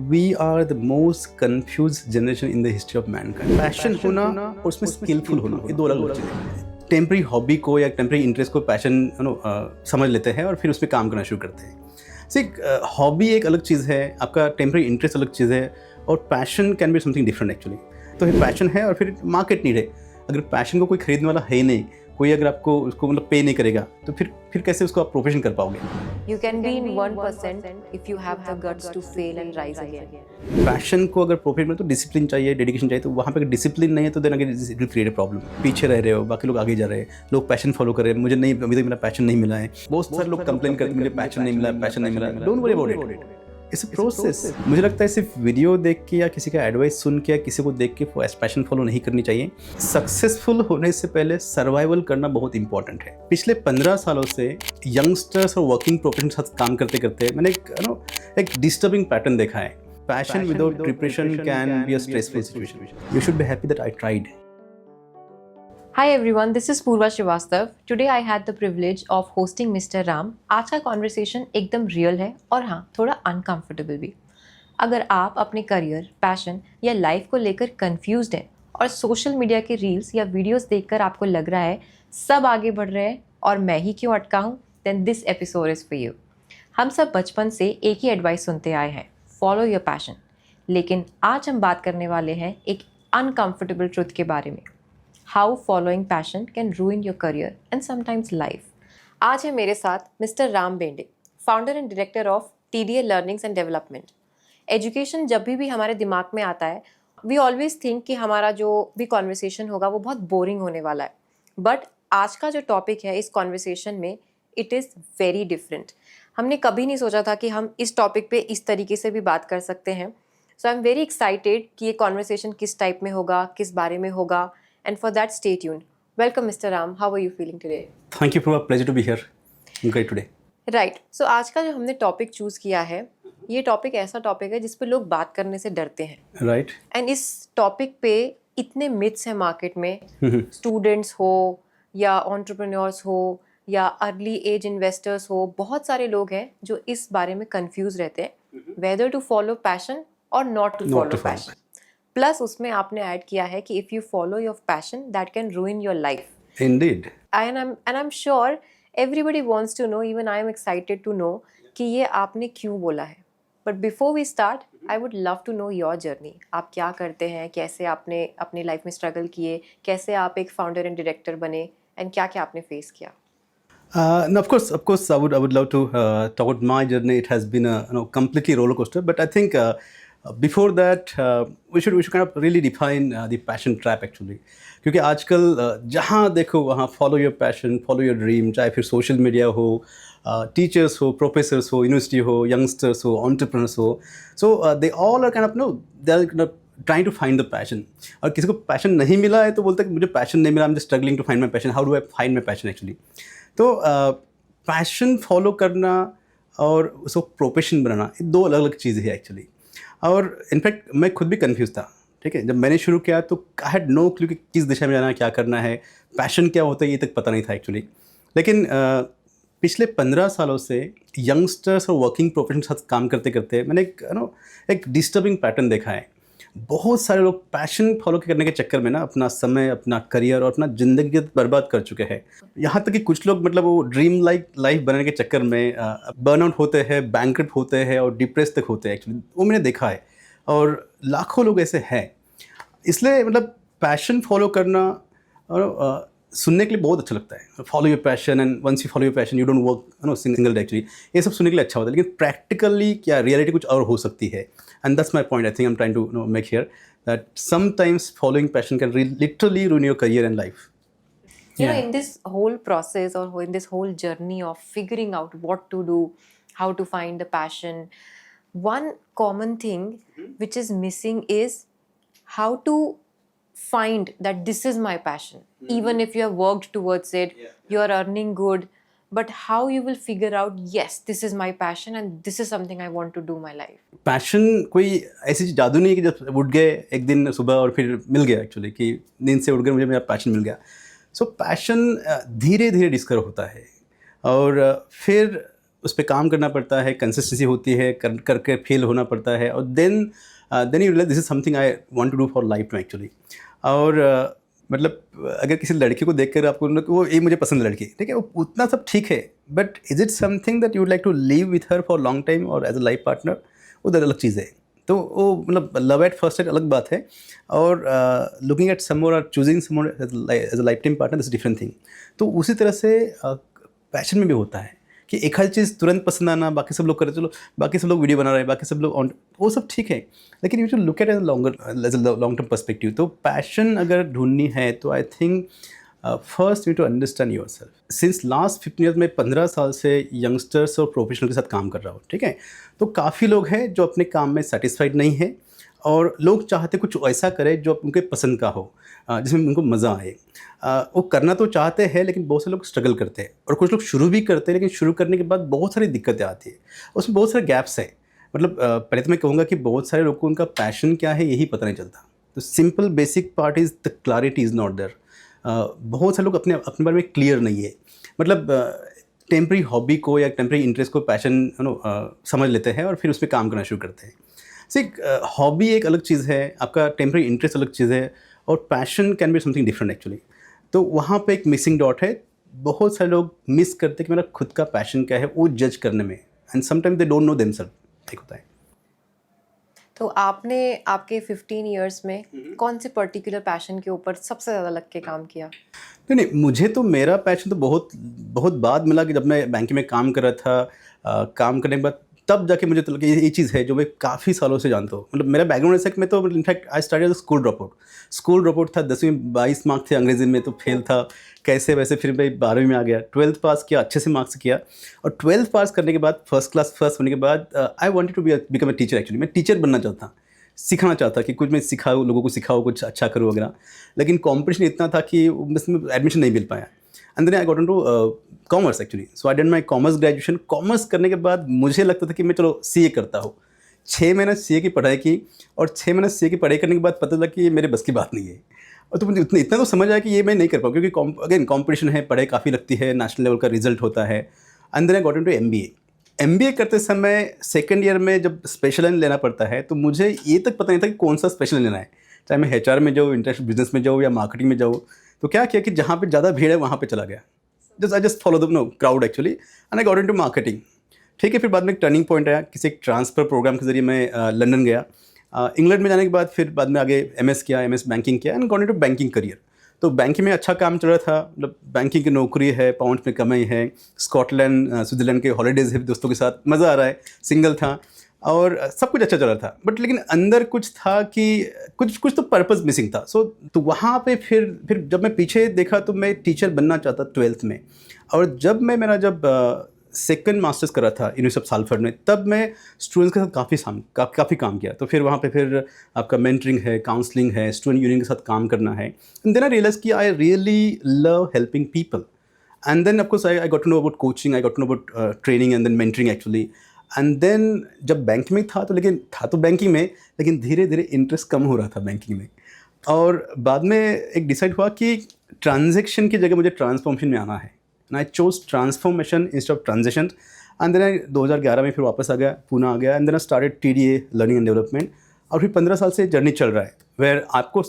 We are the most confuse generation in the history of mankind. Passion होना और उसमें skilful होना, ये दो अलग चीज़ें हैं। टेम्पररी हॉबी को या टेम्पररी इंटरेस्ट को पैशन समझ लेते हैं और फिर उस पर काम करना शुरू करते हैं। हॉबी एक अलग चीज़ है, आपका टेम्पररी इंटरेस्ट अलग चीज़ है, और passion can be something different actually. तो ये पैशन है और फिर मार्केट नीड है। अगर पैशन को कोई खरीदने वाला है नहीं, कोई अगर आपको उसको मतलब पे नहीं करेगा, तो फिर कैसे उसको आप प्रोफेशन कर पाओगे? You can be in 1% if you have the guts to fail and rise again. Passion को अगर प्रोफेशन में तो डिसिप्लिन चाहिए, डेडिकेशन चाहिए। तो वहाँ पे अगर डिसिप्लिन नहीं है तो then again it will create a problem. पीछे रह रहे हो, बाकी लोग आगे जा रहे हैं, लोग पैशन फॉलो कर रहे हैं, मुझे नहीं, अभी तक मेरा पैशन नहीं मिला है। बहुत सारे लोग कंप्लेन करते हैं मुझे पैशन नहीं मिला, पैशन नहीं मिला। Don't worry about it, it's a process. मुझे लगता है सिर्फ वीडियो देख के या किसी का एडवाइस सुन के या किसी को देख के पैशन फॉलो नहीं करनी चाहिए। सक्सेसफुल होने से पहले सर्वाइवल करना बहुत इंपॉर्टेंट है। पिछले 15 सालों से यंगस्टर्स और वर्किंग प्रोफेशनल के साथ काम करते करते मैंने एक डिस्टर्बिंग पैटर्न देखा है। Passion without preparation can be a stressful situation. You should be happy that I tried. Hi everyone, this is Purva Srivastav. Today I had the privilege of hosting Mr. Ram. आज का conversation एकदम real है और हाँ, थोड़ा uncomfortable भी। अगर आप अपने करियर, पैशन या लाइफ को लेकर कंफ्यूज्ड हैं और सोशल मीडिया के रील्स या वीडियोस देखकर आपको लग रहा है सब आगे बढ़ रहे हैं और मैं ही क्यों अटका हूँ, then this episode is for you. हम सब बचपन से एक ही एडवाइस सुनते आए हैं, फॉलो योर पैशन। लेकिन आज हम बात करने वाले हैं एक अनकंफर्टेबल ट्रुथ के बारे में, how following passion can ruin your career and sometimes life. आज है मेरे साथ mister Ram Bende, founder and director of TDA learnings and development. Education जब भी हमारे दिमाग में आता है, वी ऑलवेज थिंक कि हमारा जो भी कॉन्वर्सेशन होगा वो बहुत बोरिंग होने वाला है। बट आज का जो टॉपिक है इस कॉन्वर्सेशन में, इट इज़ वेरी डिफरेंट। हमने कभी नहीं सोचा था कि हम इस टॉपिक पे इस तरीके से भी बात कर सकते हैं। सो आई एम वेरी एक्साइटेड कि ये कॉन्वर्सेशन किस टाइप में होगा, किस बारे में होगा। And for that, stay tuned. Welcome, Mr. Ram. How are you feeling today? Thank you, Purva. Pleasure to be here. I'm great today. Right. So आज का जो हमने टॉपिक चूज किया है, ये टॉपिक ऐसा टॉपिक है जिस पे लोग बात करने से डरते हैं। Right. एंड इस टॉपिक पे इतने मिथ्स हैं मार्केट में, स्टूडेंट्स हो या एंटरप्रेन्योर्स हो या अर्ली एज इन्वेस्टर्स हो, बहुत सारे लोग हैं जो इस बारे में कंफ्यूज रहते हैं, वेदर टू फॉलो पैशन और not to follow passion. Plus उसमें आपने ऐड किया है कि if you follow your passion that can ruin your life. Indeed. And I am sure everybody wants to know, even I am excited to know कि ये आपने क्यों बोला है। But before we start, I would love to know your journey. आप क्या करते हैं, कैसे आपने अपनी लाइफ में स्ट्रगल किए, कैसे आप एक फाउंडर एंड डायरेक्टर बने, एंड क्या क्या आपने फेस किया। No, of course, I would love to talk about my journey. It has been a completely roller coaster. But I think before that, we should kind of really define the passion trap actually. क्योंकि आजकल जहाँ देखो वहाँ follow your passion, follow your dream. चाहे फिर social media हो, teachers हो, professors हो, university हो, youngsters हो, entrepreneurs हो. So they all are kind of they are kind of trying to find the passion. और किसी को passion नहीं मिला है तो बोलता है कि मुझे passion नहीं मिला, I'm just struggling to find my passion. How do I find my passion actually? तो पैशन फॉलो करना और उसको प्रोफेशन बनाना, ये दो अलग अलग चीज़ें हैं एक्चुअली। और इनफैक्ट मैं खुद भी कंफ्यूज था, ठीक है। जब मैंने शुरू किया तो आई हैड नो क्लू कि किस दिशा में जाना है, क्या करना है, पैशन क्या होता है, ये तक पता नहीं था एक्चुअली। लेकिन पिछले 15 सालों से यंगस्टर्स और वर्किंग प्रोफेशनल के साथ काम करते करते मैंने एक डिस्टर्बिंग पैटर्न देखा है। बहुत सारे लोग पैशन फॉलो करने के चक्कर में अपना समय, अपना करियर और अपना ज़िंदगी बर्बाद कर चुके हैं। यहाँ तक कि कुछ लोग मतलब वो ड्रीम लाइफ बनाने के चक्कर में बर्नआउट होते हैं, बैंकरप्ट होते हैं और डिप्रेस तक होते हैं एक्चुअली। वो मैंने देखा है और लाखों लोग ऐसे हैं। इसलिए मतलब पैशन फॉलो करना और सुनने के लिए बहुत अच्छा लगता है। Follow your passion and once you follow your passion you don't work single day actually. ये सब सुनने के लिए अच्छा होता है, लेकिन प्रैक्टिकली क्या रियलिटी कुछ और हो सकती है। And that's my point I think I am trying to make here, that sometimes following passion can literally ruin your career and life. You know, in this whole process or in this whole journey of figuring out what to do, how to find the passion, one common thing which is missing is how to find that this is my passion. Even if you have worked towards it, you are earning good, but how you will figure out, yes, this is my passion and this is something I want to do my life. Passion कोई ऐसी जादू नहीं है कि जब उठ गए एक दिन सुबह और फिर मिल गया एक्चुअली, कि नींद से उठ गए मुझे मेरा पैशन मिल गया। सो पैशन धीरे धीरे डिस्कवर होता है और फिर उस पर काम करना पड़ता है, कंसिस्टेंसी होती है, करके फेल होना पड़ता है, और then you realise this is something I want to do for life में एक्चुअली। और मतलब अगर किसी लड़की को देखकर आपको वो ये मुझे पसंद है लड़की, ठीक है, वो उतना सब ठीक है, but is it something that you would like to live with her for long time और एज अ लाइफ पार्टनर, वो अलग चीज़ है। तो वो मतलब लव एट फर्स्ट साइट अलग बात है, और लुकिंग एट समवन और choosing someone as a life time partner is different thing. तो उसी तरह से पैशन में भी होता है कि एक हर चीज़ तुरंत पसंद आना, बाकी सब लोग कर चलो, बाकी सब लोग वीडियो बना रहे हैं, बाकी सब लोग वो सब ठीक है, लेकिन you to look at as long term perspective. तो पैशन अगर ढूंढनी है तो I think first you to understand yourself. Since last 15 years में 15 साल से यंगस्टर्स और प्रोफेशनल के साथ काम कर रहा हूँ, ठीक है। तो काफ़ी लोग हैं जो अपने काम में सेटिस्फाइड नहीं है, और लोग चाहते कुछ ऐसा करें जो उनके पसंद का हो, जिसमें उनको मज़ा आए। वो करना तो चाहते हैं, लेकिन बहुत से लोग स्ट्रगल करते हैं, और कुछ लोग शुरू भी करते हैं, लेकिन शुरू करने के बाद बहुत सारी दिक्कतें आती है, उसमें बहुत सारे गैप्स हैं। मतलब पहले तो मैं कहूँगा कि बहुत सारे लोग को उनका पैशन क्या है यही पता नहीं चलता। तो simple basic part is the clarity is not there. बहुत सारे लोग अपने अपने बारे में क्लियर नहीं है, मतलब टेम्प्रेरी हॉबी को या टेम्प्रेरी इंटरेस्ट को पैशन समझ लेते हैं और फिर उस पर काम करना शुरू करते हैं। हॉबी एक अलग चीज़ है, आपका टेम्प्रेरी इंटरेस्ट अलग चीज़ है, और passion can be something different actually. तो वहाँ पे एक मिसिंग डॉट है। बहुत सारे लोग मिस करते हैं कि मेरा खुद का पैशन क्या है वो जज करने में, and sometimes they don't know themselves, एक होता है। तो आपने आपके 15 इयर्स में कौन से पर्टिकुलर पैशन के ऊपर सबसे ज़्यादा लग के काम किया? नहीं, मुझे तो मेरा पैशन तो बहुत बहुत बाद मिला, कि जब मैं बैंक में काम कर रहा था, काम करने के बाद तब जाके मुझे तो लगा ये चीज़ है जो मैं काफ़ी सालों से जानता हूँ। मतलब मेरा बैकग्राउंड ऐसा कि मैं तो in fact I started as school drop out था। 10वीं में 22 मार्क्स थे अंग्रेजी में, तो फेल था कैसे वैसे, फिर मैं 12वीं में आ गया, 12th पास किया, अच्छे से मार्क्स किया, और 12th पास करने के बाद फर्स्ट क्लास फर्स्ट होने के बाद I wanted to become a teacher. Actually मैं टीचर बनना चाहता, सीखना चाहता कि कुछ मैं सिखाऊँ, लोगों को सिखाऊँ, कुछ अच्छा करूँ वगैरह, लेकिन कॉम्पिटिशन इतना था कि उसमें एडमिशन नहीं मिल पाया। And then I got into commerce actually, so I did my commerce graduation. Commerce करने के बाद मुझे लगता था कि मैं चलो सीए करता हूँ। 6 महीने सीए की पढ़ाई की, और 6 महीने सीए की पढ़ाई करने के बाद पता लगा कि ये मेरे बस की बात नहीं है। और तो मुझे इतना तो समझ आया कि ये मैं नहीं कर पाऊँ, क्योंकि अगेन कॉम्पिटिशन है, पढ़ाई काफ़ी लगती है, नेशनल लेवल का रिजल्ट होता है। And then I got into MBA करते समय सेकंड ईयर में जब स्पेशल लाइन लेना पड़ता है, तो मुझे ये तक पता नहीं था कि कौन सा स्पेशल लेना है, चाहे मैं एचआर में जाऊँ, इंटरनेशनल बिजनेस में जाऊँ, या मार्केटिंग में जाऊँ। तो क्या किया कि जहाँ पे ज़्यादा भीड़ है वहाँ पे चला गया, I just follow the crowd actually, and I got into marketing. ठीक है, फिर बाद में एक टर्निंग पॉइंट आया, किसी एक ट्रांसफ़र प्रोग्राम के जरिए मैं लंदन गया। इंग्लैंड में जाने के बाद फिर बाद में आगे एमएस किया, एमएस बैंकिंग किया, and got into banking career. तो बैंकिंग में अच्छा काम चल रहा था, मतलब बैंकिंग की नौकरी है, पाउंड में कमाई है, स्कॉटलैंड स्विट्ज़रलैंड के हॉलीडेज़ है, दोस्तों के साथ मज़ा आ रहा है, सिंगल था, और सब कुछ अच्छा चल रहा था। बट लेकिन अंदर कुछ था कि कुछ तो पर्पस मिसिंग था। सो तो वहाँ पे फिर जब मैं पीछे देखा तो मैं टीचर बनना चाहता 12th में। और जब जब सेकंड मास्टर्स कर रहा था यूनिवर्सिटी ऑफ साल्फर्ड में, तब मैं स्टूडेंट्स के साथ काफ़ी काम किया। तो फिर वहाँ पे फिर आपका मेंटरिंग है, काउंसलिंग है, स्टूडेंट यूनियन के साथ काम करना है। एंड देन आई रियलाइज कि I really love helping people. And then of course I got to know about coaching, I got to know about training and then mentoring actually. And then जब bank में था, तो लेकिन था तो banking में, लेकिन धीरे धीरे इंटरेस्ट कम हो रहा था बैंकिंग में। और बाद में एक डिसाइड हुआ कि ट्रांजेक्शन की जगह मुझे ट्रांसफॉर्मेशन में आना है, and I chose transformation instead of transaction. And then 2011 में फिर वापस आ गया, पूना आ गया, and then I started TDA learning and development. और फिर 15 साल से जर्नी चल रहा है, वेयर आपको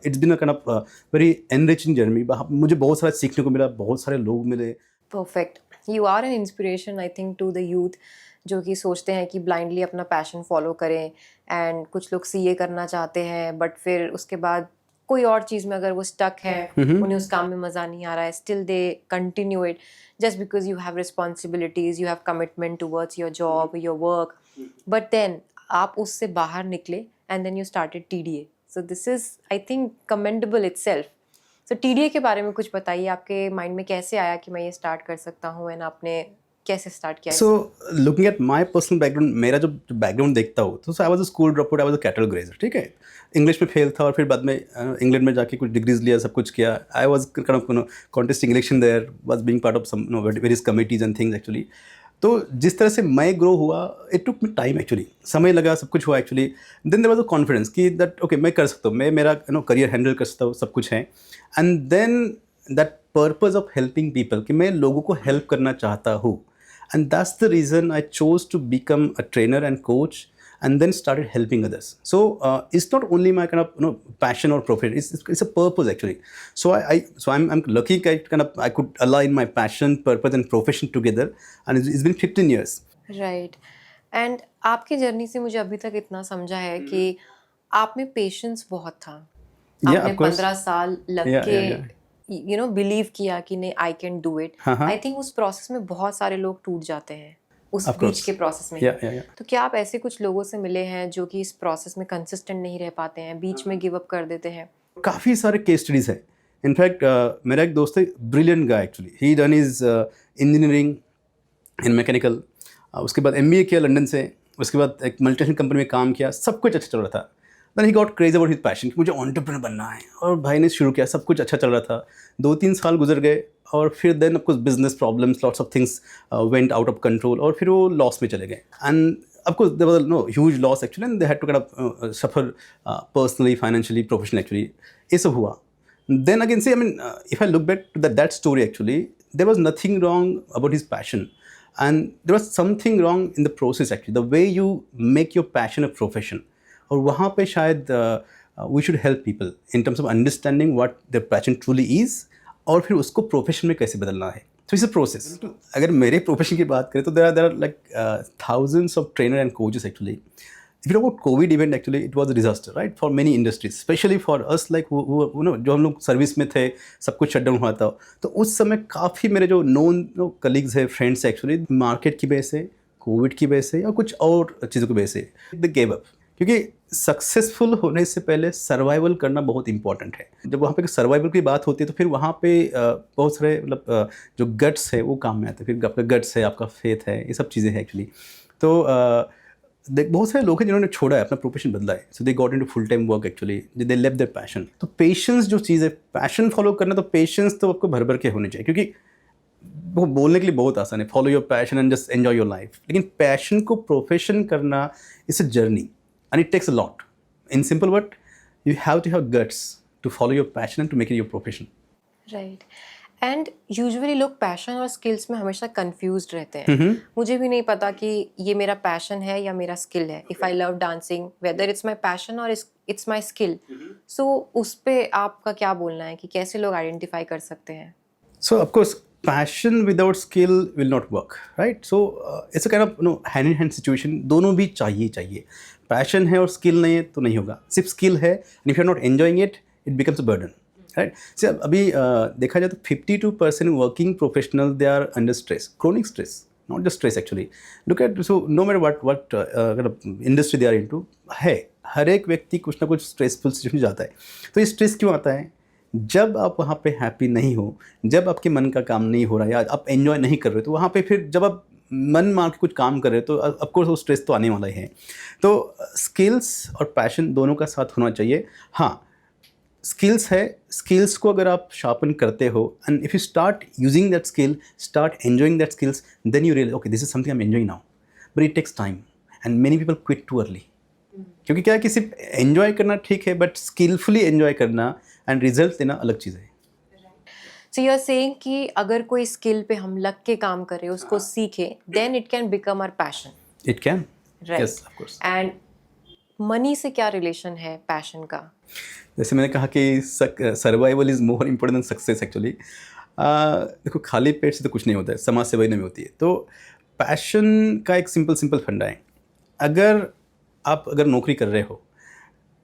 it's been a kind of very enriching journey. मुझे बहुत सारा सीखने को मिला, बहुत सारे लोग मिले। Perfect, you are an inspiration I think to the youth, जो कि सोचते हैं कि ब्लाइंडली अपना पैशन फॉलो करें। एंड कुछ लोग सीए करना चाहते हैं, बट फिर उसके बाद कोई और चीज़ में अगर वो स्टक है, उन्हें उस काम में मज़ा नहीं आ रहा है, still they continue it just because you have responsibilities, you have commitment towards your job, your work. But then आप उससे बाहर निकले and then you started TDA. So this is I think commendable itself. So TDA के बारे में कुछ बताइए, आपके माइंड में कैसे आया कि मैं ये स्टार्ट कर सकता हूँ, एंड आपने कैसे स्टार्ट किया? So looking at my personal background, मेरा जो बैकग्राउंड देखता हूँ, तो I was a school drop out, I was a cattle grazer. ठीक है, इंग्लिश में फेल था, और फिर बाद में इंग्लैंड में जाके कुछ डिग्रीज लिया, सब कुछ किया। I was kind of contesting election there, was being part of some various committees and things actually. तो जिस तरह से मैं ग्रो हुआ, it took me time actually, समय लगा, सब कुछ हुआ actually. Then there was a confidence कि दैट ओके मैं कर सकता हूँ, मैं मेरा करियर हैंडल कर सकता हूँ, सब कुछ है। And then that purpose of helping people, कि मैं लोगों को हेल्प करना चाहता हूँ। And that's the reason I chose to become a trainer and coach and then started helping others. So it's not only my kind of passion or profession, it's a purpose actually. So I'm lucky I could align my passion, purpose and profession together, and it's been 15 years. Right and आपकी journey से मुझे अभी तक इतना समझा है कि आप में पेशेंस बहुत था. Yeah, आपने of course. 15 साल लग Yeah, के yeah, बिलीव किया कि नहीं आई कैन डू इट. हाँ, हाँ. आई थिंक उस प्रोसेस में बहुत सारे लोग टूट जाते हैं उस Of बीच course. के प्रोसेस में. Yeah. तो क्या आप ऐसे कुछ लोगों से मिले हैं जो कि इस प्रोसेस में कंसिस्टेंट नहीं रह पाते हैं, बीच में गिव अप कर देते हैं? काफ़ी सारे केस स्टडीज़ हैं. इनफैक्ट मेरा एक दोस्त है, brilliant guy actually. He done is engineering in mechanical. उसके बाद MBA किया लंदन से. उसके बाद एक मल्टीनेशनल कंपनी में काम किया, सब कुछ अच्छा चल रहा था. Then he got craze about his passion कि मुझे एंटरप्रेन्योर बनना है, और भाई ने शुरू किया, सब कुछ अच्छा चल रहा था. 2-3 साल गुजर गए और फिर then of course business problems, lots of things went out of control और फिर वो लॉस में चले गए. And of course there was no huge loss actually, and they had to kind of suffer personally, financially, professionally actually. ये सब हुआ. Then again, see, I mean, if I look back to that story, actually, there was nothing wrong about his passion. And there was something wrong in the process, actually, the way you make your passion a profession. और वहाँ पे शायद we should help people in terms of understanding what their passion truly is, और फिर उसको profession में कैसे बदलना है. So it's a process. अगर मेरे प्रोफेशन की बात करें तो there are like thousands of trainer and coaches actually. If you talk about COVID event, actually it was a disaster, right, for many industries, especially for us like who जो हम लोग service में थे, सब कुछ शट डाउन हुआ था. तो उस समय काफ़ी मेरे जो नोन कलीग्स है, फ्रेंड्स एक्चुअली मार्केट की वजह से, कोविड की वजह से या कुछ और चीज़ों की वजह से दे गेव अप. क्योंकि सक्सेसफुल होने से पहले सर्वाइवल करना बहुत इंपॉर्टेंट है. जब वहाँ पे सर्वाइवल की बात होती है तो फिर वहाँ पे बहुत सारे मतलब जो गट्स है वो काम में आते हैं. फिर आपका गट्स है, आपका फेथ है, ये सब चीज़ें हैं एक्चुअली. तो बहुत सारे लोग हैं जिन्होंने छोड़ा है, अपना प्रोफेशन बदला है. So they got into full time work actually, they left their passion. तो पेशेंस जो चीज़ है, पैशन फॉलो करना, तो पेशेंस तो आपको भर भर के होने चाहिए. क्योंकि वो बोलने के लिए बहुत आसान है, follow your passion and just enjoy your life. लेकिन पैशन को प्रोफेशन करना it's a journey and it takes a lot. In simple word, you have to have guts to follow your passion and to make it your profession. Right. And usually लोग passion और skills में हमेशा confused रहते हैं. मुझे भी नहीं पता कि ये मेरा पैशन है या मेरा स्किल है. If I love dancing, whether it's my passion और इट्स माई स्किल. सो उस पर आपका क्या बोलना है कि कैसे लोग आइडेंटिफाई कर सकते हैं? So of course, passion without skill will not work, right? So it's a kind of hand in hand situation. दोनों भी चाहिए. पैशन है और स्किल नहीं है तो नहीं होगा. सिर्फ स्किल है and if you're not enjoying it, it becomes a burden. Right. अभी देखा जाए तो 52% working professional they are under stress, chronic stress, not just stress actually. Look at, so no matter what industry they are into, है हर एक व्यक्ति कुछ ना कुछ स्ट्रेसफुल सिचुएशन जाता है. तो ये स्ट्रेस क्यों आता है? जब आप वहाँ पे हैप्पी नहीं हो, जब आपके मन का काम नहीं हो रहा है या आप एन्जॉय नहीं कर रहे, तो वहाँ पे फिर जब आप मन मार के कुछ काम कर रहे हो तो ऑफकोर्स वो स्ट्रेस तो आने वाला ही है. तो स्किल्स और पैशन दोनों का साथ होना चाहिए. हाँ, स्किल्स है, स्किल्स को अगर आप शार्पन करते हो and if you start using that skill, start enjoying that skills, then you realise okay this is something I am enjoying now. But it takes time and many people quit too early. क्योंकि क्या है कि सिर्फ enjoy करना ठीक है, but skilfully enjoy करना and result देना अलग चीज़ है. सो यू आर सेइंग कि अगर कोई स्किल पे हम लग के काम करें, उसको सीखें, then it can become our passion. It can, right. Yes of course. And money से क्या रिलेशन है पैशन का? जैसे मैंने कहा कि survival is more important then success actually. देखो, खाली पेट से तो कुछ नहीं होता है, समाज सेवा ही नहीं होती है. तो पैशन का एक सिंपल फंडा है. अगर नौकरी कर रहे हो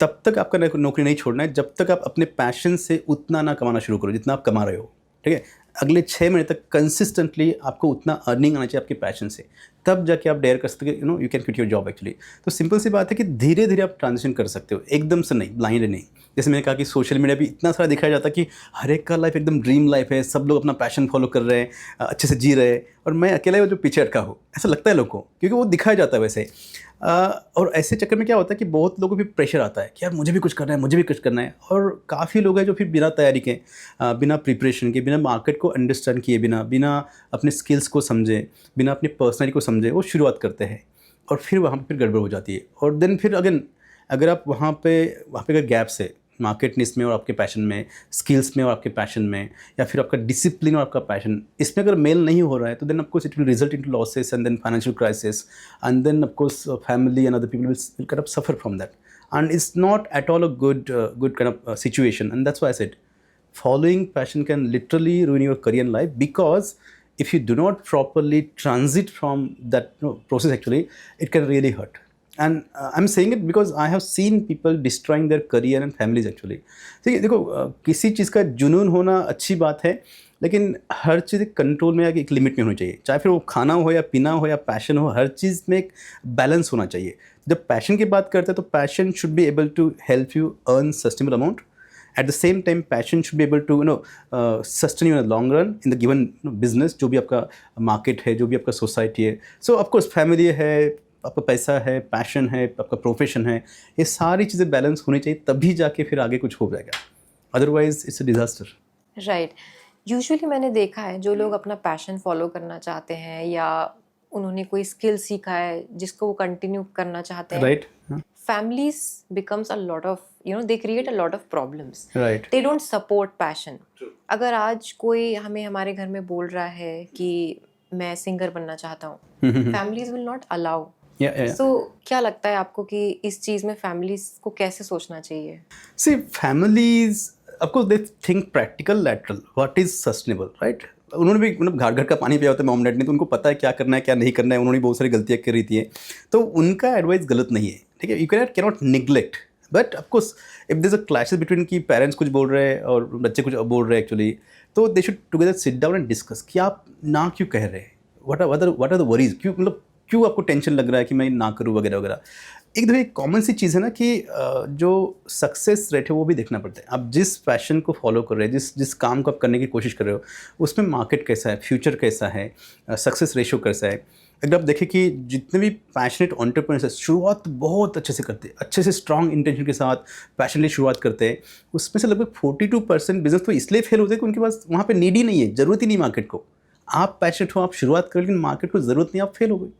तब तक आपका नौकरी नहीं छोड़ना है जब तक आप अपने पैशन से उतना ना कमाना शुरू करो जितना आप कमा रहे हो. ठीक है, अगले 6 महीने तक कंसिस्टेंटली आपको उतना अर्निंग आना चाहिए आपके पैशन से, तब जाके आप डेयर कर सकते हो, you can quit your job actually. तो सिंपल सी बात है कि धीरे धीरे आप ट्रांजिशन कर सकते हो, एकदम से नहीं, ब्लाइंड नहीं. जैसे मैंने कहा कि सोशल मीडिया भी इतना सारा दिखाया जाता है कि हर एक का लाइफ एकदम ड्रीम लाइफ है, सब लोग अपना पैशन फॉलो कर रहे हैं, अच्छे से जी रहे हैं, और मैं अकेला ही जो पीछे अटका हूँ, ऐसा लगता है लोगों को, क्योंकि वो दिखाया जाता है वैसे. और ऐसे चक्कर में क्या होता है कि बहुत लोगों को भी प्रेशर आता है कि यार मुझे भी कुछ करना है, मुझे भी कुछ करना है. और काफ़ी लोग हैं जो फिर बिना तैयारी के, बिना प्रिपरेशन के, बिना मार्केट को अंडरस्टैंड किए, बिना अपने स्किल्स को समझे, बिना अपनी पर्सनैलिटी को समझे वो शुरुआत करते हैं, और फिर वहाँ पर फिर गड़बड़ हो जाती है. और देन फिर अगेन अगर आप वहाँ पे अगर गैप्स है, मार्केटनेस में और आपके पैशन में, स्किल्स में और आपके पैशन में, या फिर आपका डिसिप्लिन और आपका पैशन, इसमें अगर मेल नहीं हो रहा है तो then of course it will result into losses and then financial crisis, and then of course family and other people will kind of suffer from that, and it's not at all a good kind of situation. And that's why I said following passion can literally ruin your career and life, because if you do not properly transit from that process, actually it can really hurt. And I'm saying it because I have seen people destroying their career and families actually. देखो किसी चीज़ का जुनून होना अच्छी बात है, लेकिन हर चीज़ control में एक लिमिट में होनी चाहिए, चाहे फिर वो खाना हो या पीना हो या पैशन हो, हर चीज़ में एक बैलेंस होना चाहिए. जब पैशन की बात करते हैं तो passion should be able to help you earn sustainable amount. At the same time passion should be able to sustain you in the long run in the given business, जो भी आपका मार्केट है, जो भी आपका सोसाइटी है. So of course family है, आपका पैसा है, पैशन है, आपका प्रोफेशन है, ये सारी चीज़ें बैलेंस होनी चाहिए, तभी जाके फिर आगे कुछ हो जाएगा. Otherwise it's a disaster. Right. Usually मैंने देखा है जो लोग अपना पैशन फॉलो करना चाहते हैं या उन्होंने कोई स्किल सीखा है जिसको वो कंटिन्यू करना चाहते हैं, right. families becomes a lot of they create a lot of problems. Right. They don't support passion. अगर आज कोई हमें हमारे घर में बोल रहा है कि मैं सिंगर बनना चाहता हूँ, families will not allow. So क्या लगता है आपको कि इस चीज़ में families को कैसे सोचना चाहिए? See, families, of course, they think practical, lateral. What is sustainable, right? उन्होंने भी मतलब घर घर का पानी पिया होता है मॉम डैड ने, तो उनको पता है क्या करना है क्या नहीं करना है. उन्होंने बहुत सारी गलतियाँ करी थी, तो उनका एडवाइस गलत नहीं है, ठीक है. You can not neglect, but of course if there is a clashes between की पेरेंट्स कुछ बोल रहे हैं और बच्चे कुछ बोल रहे हैं एक्चुअली, तो they should together sit down and discuss कि आप ना क्यों कह रहे हैं, व्हाट आर द वरीज, क्यों मतलब क्यों आपको टेंशन लग रहा है कि मैं ना करूँ वगैरह वगैरह. एक दफ़े कॉमन सी चीज़ है ना कि जो सक्सेस रेट है वो भी देखना पड़ता है. आप जिस पैशन को फॉलो कर रहे हैं, जिस काम को आप करने की कोशिश कर रहे हो, उसमें मार्केट कैसा है, फ्यूचर कैसा है, सक्सेस रेशियो कैसा है. अगर आप देखें कि जितने भी पैशनेट एंटरप्रेन्योर्स हैं, शुरुआत बहुत अच्छे से करते हैं, अच्छे से स्ट्रॉन्ग इंटेंशन के साथ पैशनेटली शुरुआत करते हैं. उसमें से लगभग 42% बिजनेस तो इसलिए फेल होते हैं कि उनके पास वहाँ पे नीड ही नहीं है, ज़रूरत ही नहीं मार्केट को. आप पैशनेट हो, आप शुरुआत करें, लेकिन मार्केट को ज़रूरत नहीं, आप फेल हो गए.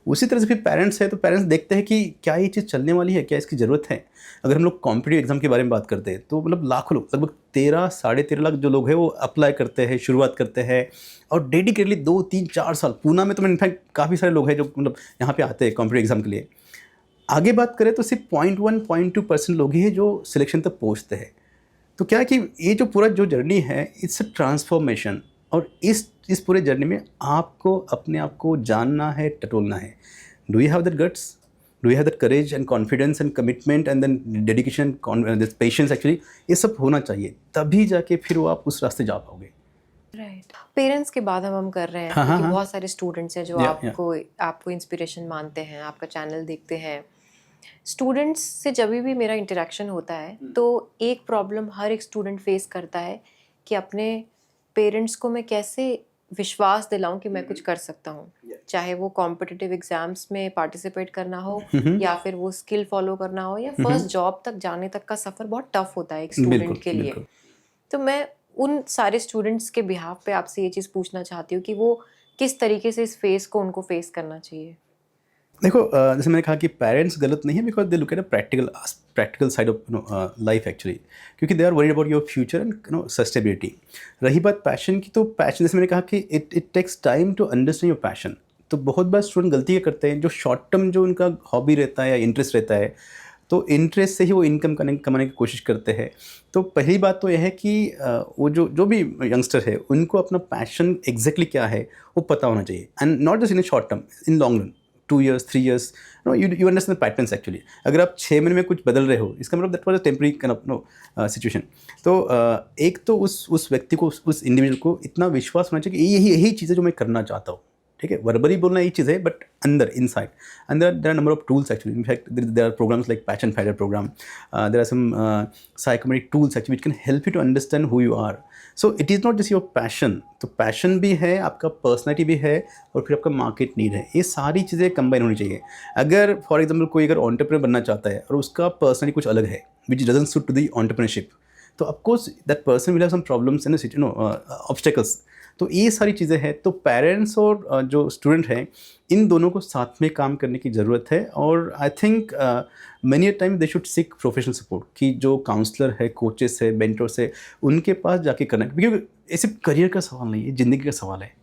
उसी तरह से फिर पेरेंट्स है, तो पेरेंट्स देखते हैं कि क्या ये चीज़ चलने वाली है, क्या इसकी ज़रूरत है. अगर हम लोग कॉम्पिटिटिव एग्जाम के बारे में बात करते हैं तो मतलब लाखों लोग, लगभग 13-13.5 लाख जो लोग हैं वो अप्लाई करते हैं, शुरुआत करते हैं और डेडिकेटली 2-3-4 साल. पूना में तो मैं इनफैक्ट काफ़ी सारे लोग हैं जो मतलब यहाँ पे आते हैं कॉम्पिटिटिव एग्जाम के लिए. आगे बात करें तो सिर्फ 0.1-0.2% लोग ही हैं जो सिलेक्शन तक पहुँचते हैं. तो क्या है कि ये जो पूरा जो जर्नी है, इट्स अ ट्रांसफॉर्मेशन, और इस पूरे जर्नी में आपको अपने आप को जानना है, टटोलना है. Do you have that guts, do you have that courage and confidence and commitment and then dedication, patience, actually ये सब होना चाहिए, तभी जाके फिर वो आप उस रास्ते जा पाओगे. राइट. पेरेंट्स के बाद हम कर रहे हैं क्योंकि बहुत सारे स्टूडेंट्स हैं जो आपको इंस्पिरेशन मानते हैं, आपका चैनल देखते हैं. स्टूडेंट्स से जब भी मेरा इंटरेक्शन होता है तो एक प्रॉब्लम हर एक स्टूडेंट फेस करता है कि अपने पेरेंट्स को मैं कैसे विश्वास दिलाऊं कि मैं कुछ कर सकता हूँ, चाहे वो कॉम्पिटिटिव एग्जाम्स में पार्टिसिपेट करना हो या फिर वो स्किल फॉलो करना हो या फर्स्ट जॉब तक जाने तक का सफ़र बहुत टफ होता है एक स्टूडेंट के लिए. तो मैं उन सारे स्टूडेंट्स के बिहाफ पे आपसे ये चीज़ पूछना चाहती हूँ कि वो किस तरीके से इस फेस को उनको फेस करना चाहिए. देखो जैसे मैंने कहा कि पेरेंट्स गलत नहीं है, because they look at a practical side of life actually, क्योंकि they are worried about your future and sustainability. रही बात पैशन की, तो पैशन जैसे मैंने कहा कि it takes time to understand your passion. तो बहुत बार स्टूडेंट गलतियाँ करते हैं, जो शॉर्ट टर्म जो उनका हॉबी रहता है या इंटरेस्ट रहता है, तो इंटरेस्ट से ही वो इनकम कमाने की कोशिश करते हैं. तो पहली बात तो यह है कि वो जो भी यंगस्टर है, उनको अपना पैशन एग्जैक्टली क्या है वो पता होना चाहिए, and not just in short term, in long run, 2 years, 3 years, you understand the patterns actually. अगर आप 6 महीने में कुछ बदल रहे हो, इसका मतलब that was a temporary kind of situation. तो एक तो उस व्यक्ति को, उस इंडिविजुअल को इतना विश्वास होना चाहिए कि यही चीज़ है जो मैं करना चाहता हूँ, ठीक है. वर्बली बोलना एक चीज़ है, बट अंदर inside, and there are number of tools actually. In fact there are programs like passion finder program, there are some psychometric tools actually which can help you to understand who you are. So it is not just your passion, तो passion भी है, आपका personality भी है, और फिर आपका market need है. ये सारी चीज़ें कंबाइन होनी चाहिए. अगर फॉर एग्जाम्पल कोई अगर एंटरप्रेन्योर बनना चाहता है और उसका पर्सनैलिटी कुछ अलग है which doesn't suit to the entrepreneurship, तो of course that person will have some problems and obstacles. तो ये सारी चीज़ें हैं, तो पेरेंट्स और जो स्टूडेंट हैं इन दोनों को साथ में काम करने की ज़रूरत है। और I think many a time they should seek professional support, कि जो काउंसलर है, कोचेस है, मेंटर्स है, उनके पास जाके करना है, क्योंकि ये सिर्फ करियर का सवाल नहीं है, ज़िंदगी का सवाल है।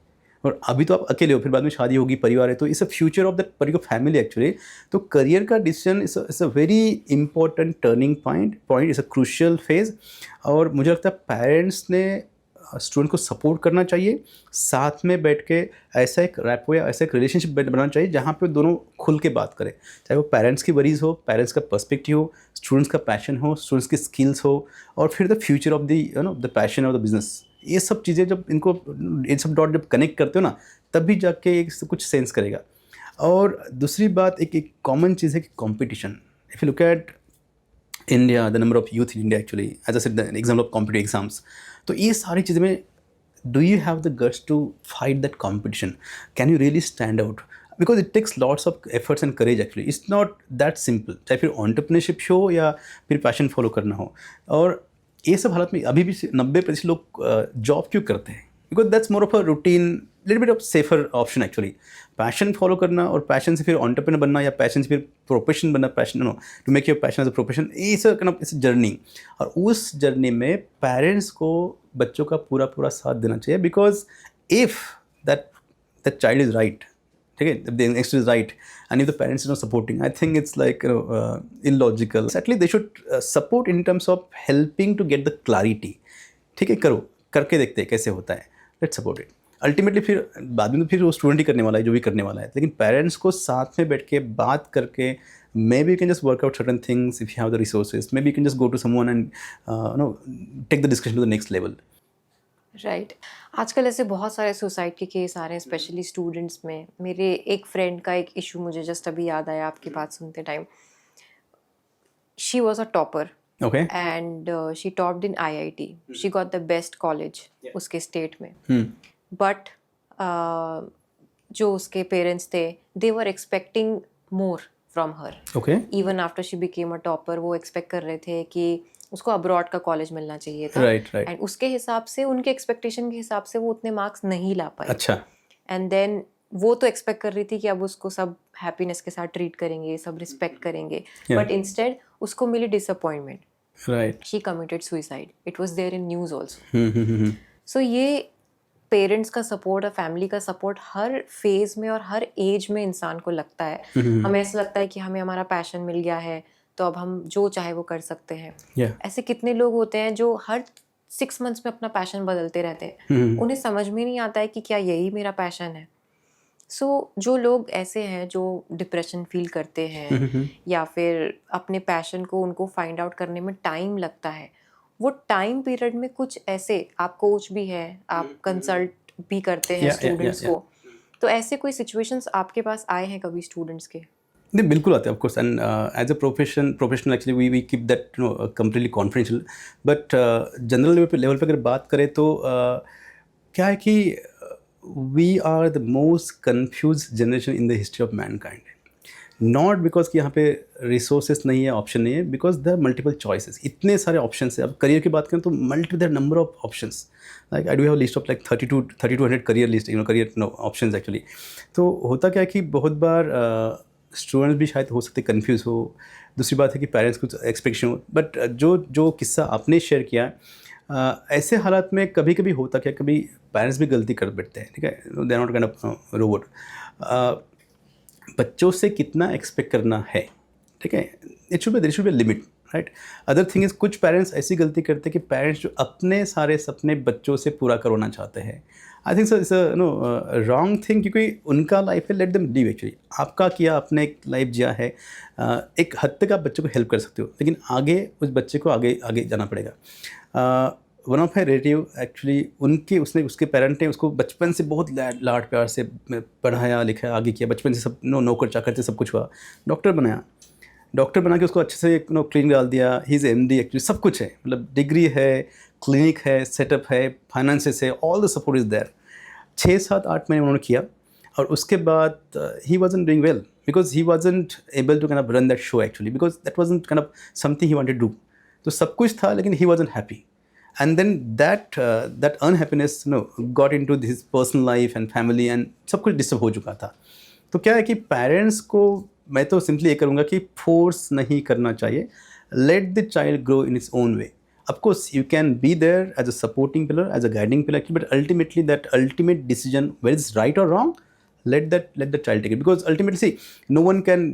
और अभी तो आप अकेले हो, फिर बाद में शादी होगी, परिवार है, तो it's a future of that particular family actually. तो करियर का decision is a very important turning point is a crucial phase. और मुझे लगता है पेरेंट्स ने स्टूडेंट को सपोर्ट करना चाहिए, साथ में बैठ के ऐसा एक रैपो या ऐसा एक रिलेशनशिप बनाना चाहिए जहाँ पे दोनों खुल के बात करें, चाहे वो पेरेंट्स की वरीज हो, पेरेंट्स का पर्सपेक्टिव हो, स्टूडेंट्स का पैशन हो, स्टूडेंट्स की स्किल्स हो, और फिर the future of the passion of the business. ये सब चीज़ें जब इन सब डॉट जब कनेक्ट करते हो ना, तब भी जाके एक कुछ सेंस करेगा। और दूसरी बात, एक कॉमन चीज़ है कि competition. If you look at India, the number of youth in India actually, as a said, the example of competitive exams, तो ये सारी चीज़ें में do you have the guts to fight that competition? Can you really stand out? Because it takes lots of efforts and courage actually. It's not that simple. चाहे फिर entrepreneurship हो या फिर पैशन फॉलो करना हो। और ये सब हालत में अभी भी 90% लोग जॉब क्यों करते हैं? Because that's more of a routine, little bit of safer option actually. Passion follow करना और पैशन से फिर एंटरप्रेन्योर बनना या पैशन से फिर प्रोफेशन बनना, passion to make your passion as a profession, it's it's journey. और उस जर्नी में पेरेंट्स को बच्चों का पूरा पूरा साथ देना चाहिए, because if that child is right, ठीक है, the next is right, and if the parents is not supporting, I think it's like illogical. Actually they should support in terms of helping to get the clarity. ठीक है, करो, करके देखते हैं कैसे होता है, लेट्स सपोर्ट इट। अल्टीमेटली फिर बाद में तो फिर वो स्टूडेंट ही करने वाला है जो भी करने वाला है, लेकिन पेरेंट्स को साथ में बैठ के बात करके, maybe you can just work out certain things if you have the resources, maybe you can just go to someone and take the discussion to the next level. Right आजकल ऐसे बहुत सारे suicide के case आ रहे हैं, specially students में। मेरे एक फ्रेंड का एक इशू मुझे जस्ट अभी याद आया आपकी बात सुनते time. She was a topper Okay. and she topped in IIT. She got the best college उसके स्टेट में। बट जो उसके पेरेंट्स थे, they were expecting more from her. Okay. Even after she became a topper, वो expect कर रहे थे कि उसको अब्रॉड का कॉलेज मिलना चाहिए था। Right. एंड उसके हिसाब से, उनके एक्सपेक्टेशन के हिसाब से वो उतने मार्क्स नहीं ला पाए। अच्छा। एंड देन वो तो एक्सपेक्ट कर रही थी कि अब उसको सब हैप्पीनेस के साथ ट्रीट करेंगे, सब रिस्पेक्ट करेंगे, बट इंस्टेड उसको मिली disappointment. Right. She committed suicide. It was there in news also. So ये पेरेंट्स का सपोर्ट और फैमिली का सपोर्ट हर फेज में और हर एज में इंसान को लगता है। हमें ऐसा लगता है कि हमें हमारा पैशन मिल गया है तो अब हम जो चाहे वो कर सकते हैं। ऐसे कितने लोग होते हैं जो हर 6 months में अपना पैशन बदलते रहते हैं। उन्हें समझ में नहीं आता है कि क्या यही मेरा पैशन है। सो जो लोग ऐसे हैं जो डिप्रेशन फील करते हैं या फिर अपने पैशन को उनको फाइंड आउट करने में टाइम लगता है, वो टाइम पीरियड में कुछ ऐसे, आप कोच भी है, आप कंसल्ट भी करते हैं स्टूडेंट्स को, तो ऐसे कोई सिचुएशंस आपके पास आए हैं कभी स्टूडेंट्स के? नहीं, बिल्कुल आते हैं of course, and as a professional actually we keep that completely confidential. But general level पे अगर बात करें तो क्या है कि we are the most confused generation in the history of mankind. Not because कि यहाँ पे resources नहीं है, option नहीं है, because there are multiple choices. इतने सारे options हैं। अब career की बात करें तो there are number of options. Like I do have a list of like 3200 career list, options actually. तो होता क्या है कि बहुत बार स्टूडेंट्स भी शायद हो सकते कंफ्यूज हो। दूसरी बात है कि पेरेंट्स कुछ एक्सपेक्टेशन हो। बट जो किस्सा आपने शेयर किया, ऐसे हालात में कभी कभी होता क्या, कभी पेरेंट्स भी गलती कर बैठते हैं, ठीक है, they are not kind of robot. बच्चों से कितना एक्सपेक्ट करना है, ठीक है, there should be limit, right. Other thing is, कुछ पेरेंट्स ऐसी गलती करते हैं कि पेरेंट्स जो अपने सारे सपने बच्चों से पूरा करवाना चाहते हैं, I think so it's wrong thing, क्योंकि उनका लाइफ है, लेट देम लिव एक्चुअली। आपका किया, आपने एक लाइफ जिया है, एक हद तक आप बच्चे को हेल्प कर सकते हो, लेकिन आगे उस बच्चे को आगे जाना पड़ेगा। One of my relative actually उसके पेरेंट ने उसको बचपन से बहुत लाड प्यार से पढ़ाया लिखाया, आगे किया, बचपन से सब नौकर चाकर से सब कुछ हुआ, डॉक्टर बना के उसको अच्छे से क्लिनिक डाल दिया, ही इज़ MD एक्चुअली, सब कुछ है, मतलब डिग्री है, क्लिनिक है, सेटअप है, फाइनेंसेस है, all the support is there. 6-7-8 महीने उन्होंने किया और उसके बाद he wasn't doing well because he wasn't able to kind of run that show actually, because that wasn't kind of something he wanted to do. तो सब कुछ था लेकिन he wasn't happy. and then that unhappiness got into his personal life and family and सब कुछ disturb हो चुका था. तो क्या है कि पेरेंट्स को मैं तो सिंपली ये करूँगा कि फोर्स नहीं करना चाहिए. Let the child grow in its own way. Of course, you can be there as a supporting pillar, as a guiding pillar, but ultimately that ultimate decision, whether it's right or wrong, let the child take it. Because ultimately, see, no one can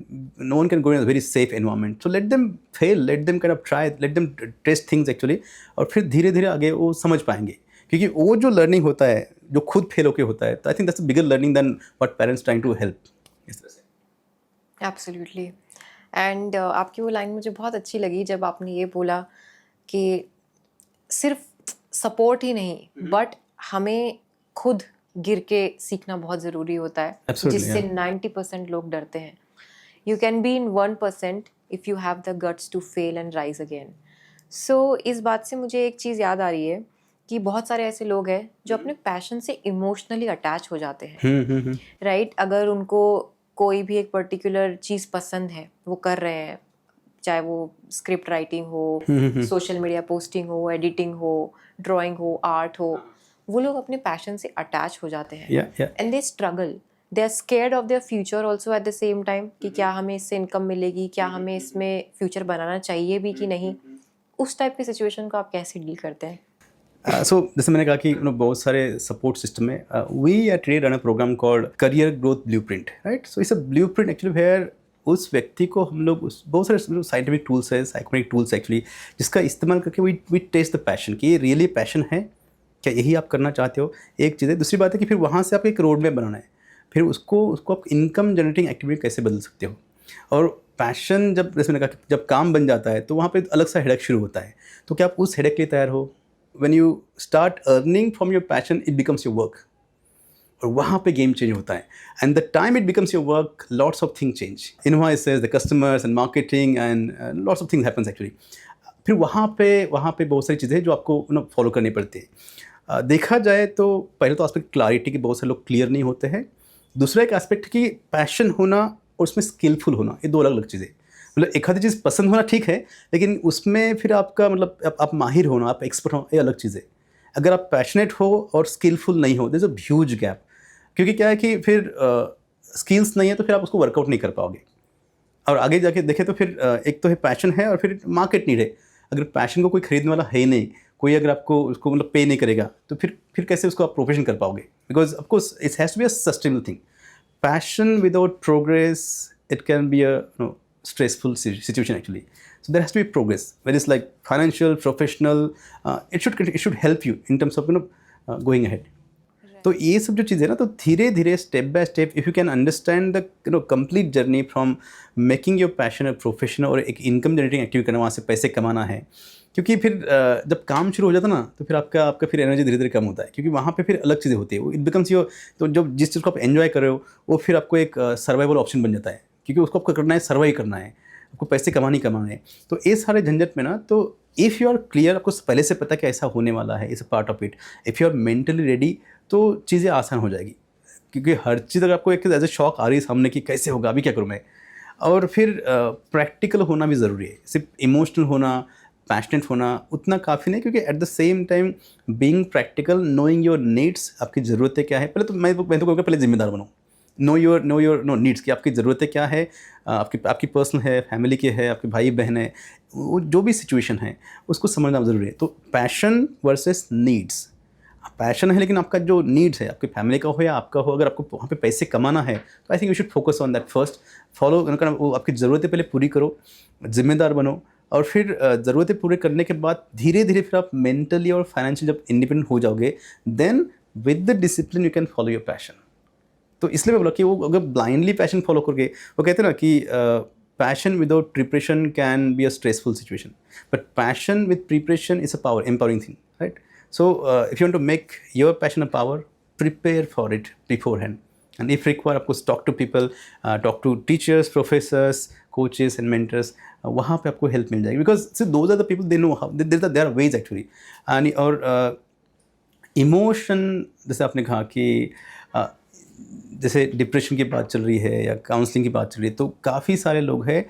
go in a very safe environment. So let them fail, let them kind of try, let them test things actually, और फिर धीरे धीरे आगे वो समझ पाएंगे. क्योंकि वो जो लर्निंग होता है, जो खुद फेल होके होता है, तो I think that's a bigger learning than what parents trying to help. इस तरह से. एब्सोल्युटली. एंड आपकी वो लाइन मुझे बहुत अच्छी लगी जब आपने ये बोला कि सिर्फ सपोर्ट ही नहीं बट हमें खुद गिर के सीखना बहुत ज़रूरी होता है. Absolutely, जिससे yeah. 90% लोग डरते हैं. You can be in 1% if you have the guts to fail and rise again. So इस बात से मुझे एक चीज़ याद आ रही है कि बहुत सारे ऐसे लोग हैं जो अपने पैशन से इमोशनली अटैच हो जाते हैं. राइट. अगर उनको कोई भी एक पर्टिकुलर चीज़ पसंद है, वो कर रहे हैं, चाहे वो स्क्रिप्ट राइटिंग हो, सोशल मीडिया पोस्टिंग हो, एडिटिंग हो, ड्राइंग हो, आर्ट हो, वो लोग अपने पैशन से अटैच हो जाते हैं and they struggle. They are scared of their future also at the same time कि क्या हमें इससे इनकम मिलेगी, क्या हमें इसमें फ्यूचर बनाना चाहिए भी कि नहीं. उस टाइप की सिचुएशन को आप कैसे डील करते हैं? सो जैसे मैंने कहा कि बहुत सारे सपोर्ट सिस्टम है. We at Ray run a program called career growth blueprint, right. So it's a blueprint actually where उस व्यक्ति को हम लोग बहुत सारे साइंटिफिक टूल्स है, साइकोमेटिक टूल्स एक्चुअली, जिसका इस्तेमाल करके वी टेस्ट द पैशन कि ये रियली पैशन है क्या, यही आप करना चाहते हो. एक चीज़ है. दूसरी बात है कि फिर वहाँ से आपको एक रोड मैप बनाना है. फिर उसको आप इनकम जनरेटिंग एक्टिविटी कैसे बदल सकते हो. और पैशन जब जैसे मैंने कहा जब काम बन जाता है तो वहाँ पे अलग सा हेडेक शुरू होता है. तो क्या आप उस हेडेक के लिए तैयार हो. When you start earning from your passion it becomes your work. और वहाँ पे गेम चेंज होता है. And the time it becomes your work lots of thing change. Invoices, the customers and marketing and lots of things happens actually. फिर वहाँ पे बहुत सारी चीज़ें जो आपको फॉलो करनी पड़ती है. देखा जाए तो पहले तो एस्पेक्ट क्लैरिटी के बहुत सारे लोग क्लियर नहीं होते हैं. दूसरा एक एस्पेक्ट कि पैशन होना और उसमें स्किलफुल होना, ये दो अलग अलग चीज़ें. मतलब एक आधी चीज़ पसंद होना ठीक है, लेकिन उसमें फिर आपका मतलब आप माहिर होना, आप एक्सपर्ट हो, ये अलग चीज़ है. अगर आप पैशनेट हो और स्किलफुल नहीं हो, there is a huge gap. क्योंकि क्या है कि फिर स्किल्स नहीं है तो फिर आप उसको वर्कआउट नहीं कर पाओगे. और आगे जाके देखें तो फिर एक तो है पैशन है और फिर मार्केट नीड है. अगर पैशन को कोई खरीदने वाला है ही नहीं, कोई अगर आपको उसको मतलब पे नहीं करेगा, तो फिर कैसे उसको आप प्रोफेशन कर पाओगे. Because of course it has to be a sustainable thing. Passion without progress it can be a stressful situation actually. So there has to be progress, whether it's like financial, professional. It should help you in terms of going ahead. तो ये सब जो चीज़ें ना, तो धीरे धीरे step by step if you can understand the complete journey from making your passion a profession और एक इनकम जनरेटिंग एक्टिविटी करना, वहाँ से पैसे कमाना है. क्योंकि फिर जब काम शुरू हो जाता ना तो फिर आपका फिर एनर्जी धीरे धीरे कम होता है. क्योंकि वहाँ पे फिर अलग चीज़ें होती है. इट बिकम्स योर, तो जब जिस चीज़ को आप एन्जॉय कर रहे हो वो फिर आपको एक सर्वाइवल ऑप्शन बन जाता है. क्योंकि उसको आपको करना है, सर्वाइव करना है, आपको पैसे कमाने है. तो ये सारे झंझट में ना, तो इफ़ यू आर क्लियर, आपको पहले से पता कि ऐसा होने वाला है, it's a part of it. If you are mentally ready तो चीज़ें आसान हो जाएगी. क्योंकि हर चीज़ अगर आपको एक एज ए शॉक आ रही है सामने कि कैसे होगा, अभी क्या करूँ मैं. और फिर प्रैक्टिकल होना भी ज़रूरी है. सिर्फ इमोशनल होना, पैशनेट होना उतना काफ़ी नहीं. क्योंकि eight the same time being practical, knowing your needs, आपकी ज़रूरतें क्या है. पहले तो मैं तो कहूँगा पहले जिम्मेदार बनो. नो योर नीड्स कि आपकी ज़रूरतें क्या है, आपकी पर्सनल है, फैमिली की है, आपके भाई बहन है, वो जो भी सिचुएशन है उसको समझना ज़रूरी है. तो पैशन वर्सेस नीड्स. पैशन है लेकिन आपका जो नीड्स है, आपकी फैमिली का हो या आपका हो, अगर आपको वहाँ पे पैसे कमाना है तो I think you should focus on that first. Follow वो आपकी ज़रूरतें पहले पूरी करो, जिम्मेदार बनो. और फिर ज़रूरतें पूरी करने के बाद धीरे धीरे फिर आप मेंटली और फाइनेंशियली जब इंडिपेंडेंट हो जाओगे, then with the discipline you can follow your passion. तो इसलिए मैं बोला कि वो अगर ब्लाइंडली पैशन फॉलो करके, वो कहते हैं ना कि passion without preparation can be a stressful situation, but passion with preparation is a power, empowering thing, right. So if you want to make your passion a power, prepare for it beforehand. And if require, आपको talk to people, talk to teachers, professors, coaches and mentors. वहाँ पे आपको help मिल जाएगी. Because those are the people, they know how, there are ways actually. And और emotion, जैसे आपने कहा कि जैसे डिप्रेशन की बात चल रही है या काउंसलिंग की बात चल रही है, तो काफ़ी सारे लोग हैं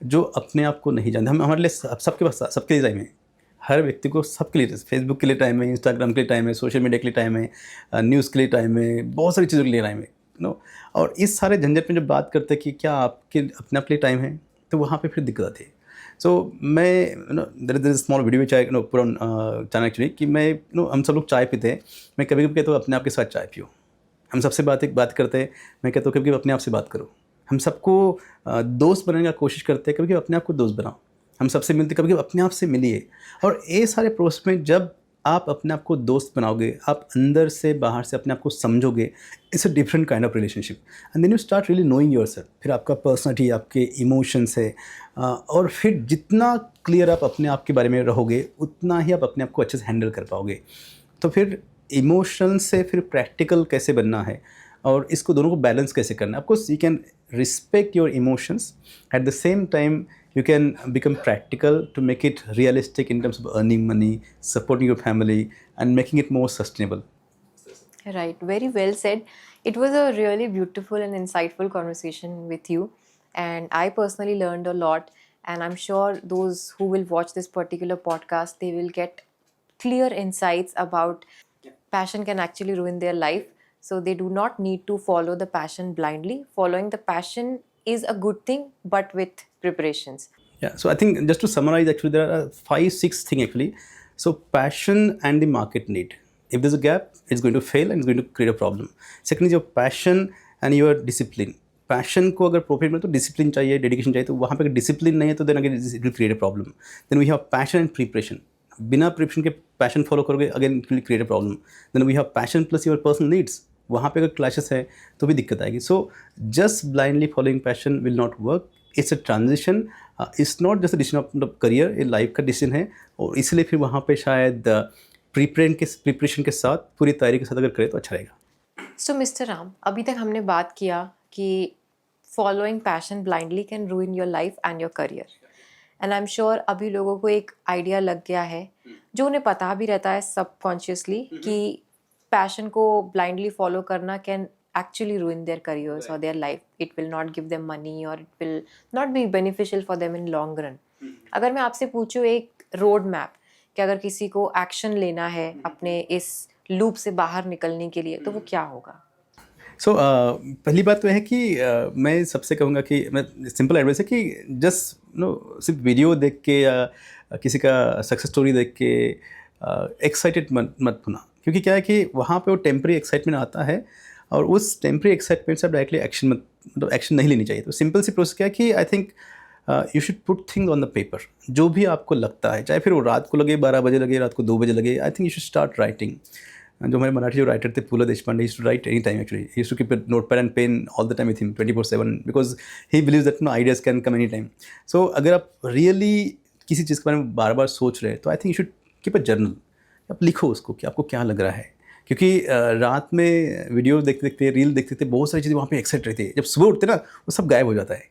जो अपने आप को नहीं जानते. हम हमारे लिए सबके पास, सबके लिए टाइम है. हर व्यक्ति को सबके लिए फेसबुक के लिए टाइम है, इंस्टाग्राम के लिए टाइम है, सोशल मीडिया के लिए टाइम है, न्यूज़ के लिए टाइम है, बहुत सारी चीज़ों के लिए टाइम है, नो। और इस सारे झंझट में जब बात करते हैं कि क्या आपके अपने आप के लिए टाइम है, तो वहाँ पे फिर दिक्कत आती है। सो मैं there is small video which I put on channel actually, कि मैं हम सब लोग चाय पीते हैं, मैं कभी कभी कहता हूँ अपने आप के साथ चाय पियो। हम सबसे बात करते हैं, मैं कहता हूँ कभी कभी अपने आप से बात करो। हम सबको दोस्त बनने का कोशिश करते हैं, कभी कभी अपने आप को दोस्त बनाओ। हम सबसे मिलते कभी कभी अपने आप से मिलिए। और ये सारे प्रोसेस में जब आप अपने आप को दोस्त बनाओगे, आप अंदर से बाहर से अपने आप को समझोगे, it's a different kind of relationship, and then you start really knowing yourself. फिर आपका पर्सनैलिटी, आपके इमोशंस है, और फिर जितना क्लियर आप अपने आप के बारे में रहोगे, उतना ही आप अपने आप को अच्छे से हैंडल कर पाओगे। तो फिर इमोशन से फिर प्रैक्टिकल कैसे बनना है, और इसको दोनों को बैलेंस कैसे करना है। Of course you can respect your emotions, eight the same time you can become practical to make it realistic in terms of earning money, supporting your family, and making it more sustainable. Right, very well said. It was a really beautiful and insightful conversation with you, and I personally learned a lot. And I'm sure those who will watch this particular podcast, they will get clear insights about passion can actually ruin their life. So they do not need to follow the passion blindly. Following the passion is a good thing, but with preparations. Yeah, so I think just to summarize, actually there are 5-6 things actually. So passion and the market need. If there's a gap, it's going to fail and it's going to create a problem. Second is your passion and your discipline. Passion को अगर profit में, तो discipline चाहिए, dedication चाहिए। तो वहाँ पे अगर डिसिप्लिन नहीं है, तो then again it will create a problem. Then we have passion and preparation. बिना प्रिपरेशन के पैशन फॉलो करोगे, again it will create a problem. Then we have passion plus your personal needs. वहाँ पे अगर clashes है तो भी दिक्कत आएगी। So just blindly following passion will not work. It's a transition, it's not just a decision of career, ये life का डिसीजन है। और इसलिए फिर वहाँ पे शायद प्रिपरेशन के साथ, पूरी तैयारी के साथ अगर करें तो अच्छा रहेगा। सो मिस्टर राम, अभी तक हमने बात किया कि following passion blindly can ruin your life and your career, and I am sure अभी लोगों को एक आइडिया लग गया है, जो उन्हें पता भी रहता है सबकॉन्शियसली, कि पैशन को ब्लाइंडली फॉलो करना can actually ruin their careers or their life. It will not give them money, or it will not be beneficial for them in long run. अगर मैं आपसे पूछूं एक रोड मैप, कि अगर किसी को एक्शन लेना है अपने इस लूप से बाहर निकलने के लिए, तो वो क्या होगा? सो पहली बात तो है कि मैं सबसे कहूँगा कि मैं सिंपल एडवाइस है कि जस्ट सिर्फ वीडियो देख के या किसी का सक्सेस स्टोरी देख के एक्साइटेड मत होना। क्योंकि क्या है कि वहाँ पे वो टेम्परी एक्साइटमेंट आता है, और उस टेम्परी एक्साइटमेंट से आप डायरेक्टली एक्शन नहीं लेनी चाहिए। तो सिंपल सी प्रोसेस क्या है कि आई think you should put things on the paper. जो भी आपको लगता है, चाहे फिर वो रात को लगे, 12 बजे लगे, रात को 2 बजे लगे, I think you should start writing. जो हमारे मराठी जो राइटर थे, Pula Deshpande, he to write any time actually. He to keep notepad and pen all the time with him 24/7, because he believes that no ideas can come any time. So अगर आप really किसी चीज़ के बारे में बार बार सोच रहे हैं, तो I think you should keep a journal. आप लिखो उसको कि आपको क्या लग रहा है। क्योंकि रात में वीडियो देखते देखते, रील देखते देखते बहुत सारी चीज़ें वहाँ पे एक्साइट रहती है। जब सुबह उठते ना, वो सब गायब हो जाता है।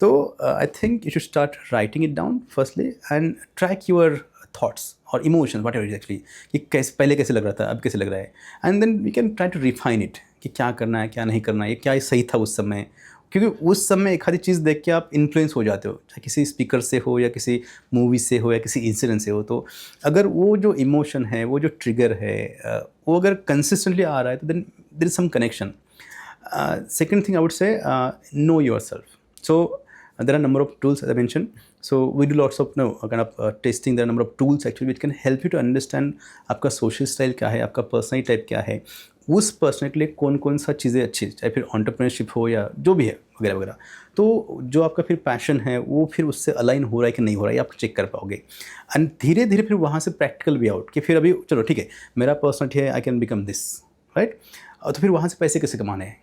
तो I think you should start writing it down firstly, and track your thoughts और emotions, whatever is actually, कि कैसे पहले कैसे लग रहा था, अब कैसे लग रहा है। And then we can try to refine it, कि क्या करना है, क्या नहीं करना है, क्या सही था उस समय। क्योंकि उस समय एक आधी चीज़ देख के आप इन्फ्लुएंस हो जाते हो, चाहे किसी स्पीकर से हो, या किसी मूवी से हो, या किसी इंसिडेंट से हो। तो अगर वो जो इमोशन है, वो जो ट्रिगर है, वो अगर कंसिस्टेंटली आ रहा है, तो then there is some connection. Second thing I would say, know yourself. So there are a number of tools, as I mentioned. So we do lots of kind of testing. There are a number of tools actually which can help you to understand आपका social style क्या है, आपका personality type क्या है, उस personality के लिए कौन कौन सा चीज़ें अच्छी, चाहे फिर एंटरप्रेन्योरशिप हो या जो भी है वगैरह वगैरह। तो जो आपका फिर पैशन है, वो फिर उससे अलाइन हो रहा है कि नहीं हो रहा है, आप चेक कर पाओगे। एंड धीरे धीरे फिर वहाँ से प्रैक्टिकल भी आउट, कि फिर अभी चलो ठीक है, मेरा पर्सनैलिटी है, I can become this, right. तो फिर वहाँ से पैसे कैसे कमाने हैं,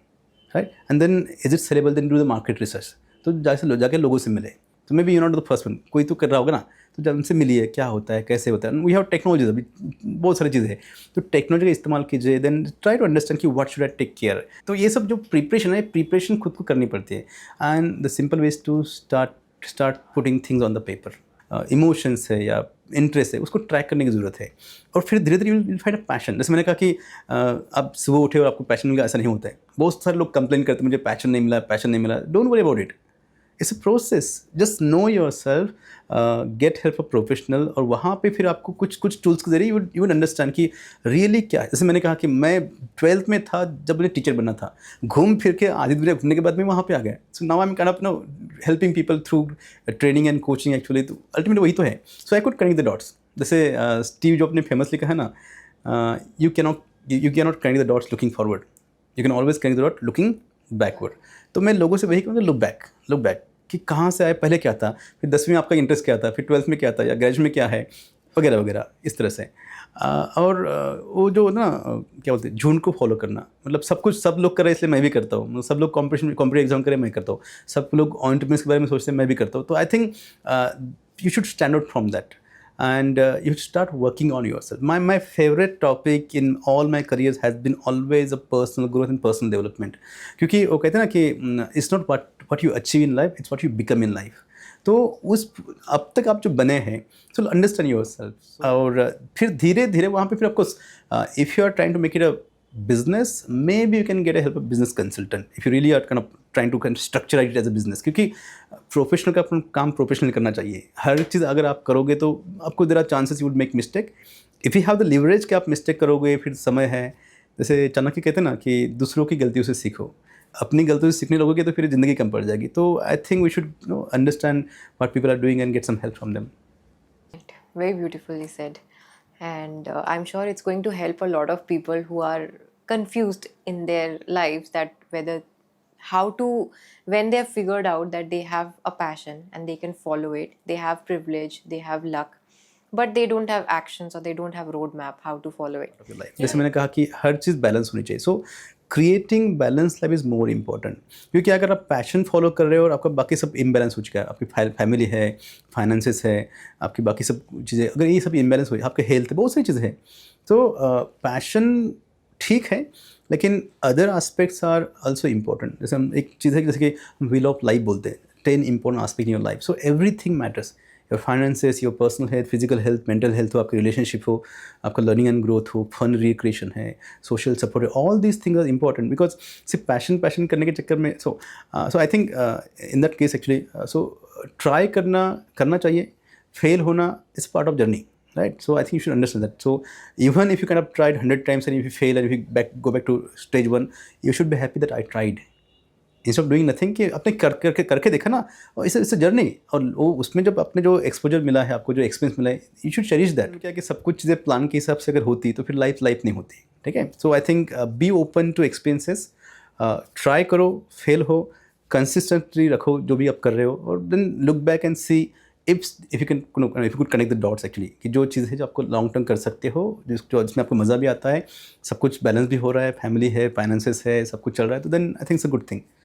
right. And then is it saleable, then do the market research. तो जाके लोगों से मिले। तो maybe you not the first one, कोई तो कर रहा होगा ना, तो जब उनसे मिलिए, क्या होता है, कैसे होता है। वी हैव टेक्नोलॉजीज, अभी बहुत सारी चीज़ें हैं, तो टेक्नोलॉजी का इस्तेमाल कीजिए। देन ट्राई टू अंडरस्टैंड कि what should I take care. तो ये सब जो प्रिपरेशन है, प्रिपरेशन खुद को करनी पड़ती है। And the simple ways to start putting things on the paper. Emotions है या इंटरेस्ट है, उसको ट्रैक करने की ज़रूरत है। और फिर धीरे धीरे विल फाइंड अ पैशन। जैसे मैंने कहा कि आप सुबह उठे और आपको पैशन मिल गया, ऐसा नहीं होता है। बहुत सारे लोग कंप्लेन करते हैं, मुझे पैशन नहीं मिला, पैशन नहीं मिला। Don't worry about it. It's a process, just know your self, get help a professional, और वहाँ पे फिर आपको कुछ कुछ टूल्स के जरिए यू वुड अंडरस्टैंड कि रियली क्या है। जैसे मैंने कहा कि मैं 12th में था जब मुझे टीचर बनना था, घूम फिर के आधी दुनिया घूमने के बाद मैं वहाँ पे आ गया। So now I am kind of know helping people through training and coaching actually, तो अल्टीमेटली वही तो है। So I could connect the dots. जैसे स्टीव जॉब ने फेमसली कहा है ना, you can not connect the dots looking forward, you can always connect the dot looking backward. तो मैं लोगों से वही कहूँगा, लुक बैक कि कहाँ से आए, पहले क्या था, फिर 10वीं में आपका इंटरेस्ट क्या था, फिर 12th में क्या था, या ग्रेजुएट में क्या है, वगैरह वगैरह इस तरह से। और वो जो ना क्या बोलते हैं, झुंड को फॉलो करना, मतलब सब कुछ सब लोग कर रहे हैं इसलिए मैं भी करता हूँ, मतलब सब लोग कॉम्पिटिटिव एग्जाम करें मैं करता हूँ, सब लोग एंटरप्रेन्योर्स के बारे में सोचते हैं मैं भी करता हूँ। तो I think you should stand out from that, and you should start working on yourself. My favorite topic in all my careers has been always a personal growth and personal development, क्योंकि वो कहते हैं ना कि it's not what you achieve in life, it's what you become in life. तो उस अब तक आप जो बने हैं, सो अंडरस्टैंड योर सेल्फ, और फिर धीरे धीरे वहाँ पे फिर आपको, if you are trying to make it a business, maybe you can get a help of business consultant if you really are kind of trying to kind of structure it as a business, क्योंकि professional का अपना काम professional करना चाहिए। हर चीज़ अगर आप करोगे तो आपको there are chances you would make mistake. If you have the leverage कि आप मिस्टेक करोगे, फिर समय है, जैसे चाणक्य कहते हैं ना कि दूसरों की गलतियों से सीखो, अपनी गलतियों से सीखने लगोगे तो फिर ज़िंदगी कम पड़ जाएगी। तो I think we should understand what people are doing and get some help from them. Very beautifully said. And I'm sure it's going to help a lot of people who are confused in their lives, that whether how to, when they've figured out that they have a passion and they can follow it, they have privilege, they have luck, but they don't have actions or they don't have roadmap how to follow it. Of your life. जैसे मैंने कहा कि हर चीज़ balance होनी चाहिए। सो creating balance life is more important, क्योंकि अगर आप passion follow कर रहे हो और आपका बाकी सब इम्बैलेंस हो चुका है, आपकी फैमिली है, फाइनेंसेस है, आपकी बाकी सब चीज़ें, अगर ये सब इम्बैलेंस हो, आपके हेल्थ है, बहुत सारी चीज़ें हैं। तो पैशन ठीक है, लेकिन other aspects are also important. जैसे हम एक चीज़ है कि जैसे कि हम व्हील ऑफ लाइफ बोलते हैं, 10 important aspect in your life, so everything matters. Your finances, your personal health, physical health, mental health हो, आपकी रिलेशनशिप हो, आपका लर्निंग एंड ग्रोथ हो, फन रिक्रिएशन है, सोशल सपोर्ट है, all these things are important. Because सिर्फ passion करने के चक्कर में, so I think in that case actually, so try करना चाहिए। फेल होना is part of journey, right? So I think you should understand that. So even if you kind of tried 100 times and if you fail and if you go back to stage 1, you should be happy that I tried, instead of doing nothing, कि आपने करके देखा ना, और it's a journey, और वो उसमें जब आपने जो एक्सपोजर मिला है, आपको जो एक्सपीरियंस मिला है, यू शुड चेरिश दैट। क्या कि सब कुछ चीज़ें प्लान के हिसाब से अगर होती तो फिर लाइफ नहीं होती, ठीक है। So I think be open to experiences, try करो, फेल हो, कंसिस्टेंटली रखो जो भी आप कर रहे हो, और then look back and see if you could connect the dots actually, कि जो चीज़ है जो आपको लॉन्ग टर्म कर सकते हो, जिसमें आपको मज़ा भी आता है, सब कुछ बैलेंस भी हो रहा है, फैमिली है, फाइनेंसेस है, सब कुछ चल रहा है, तो then I think it's a good thing.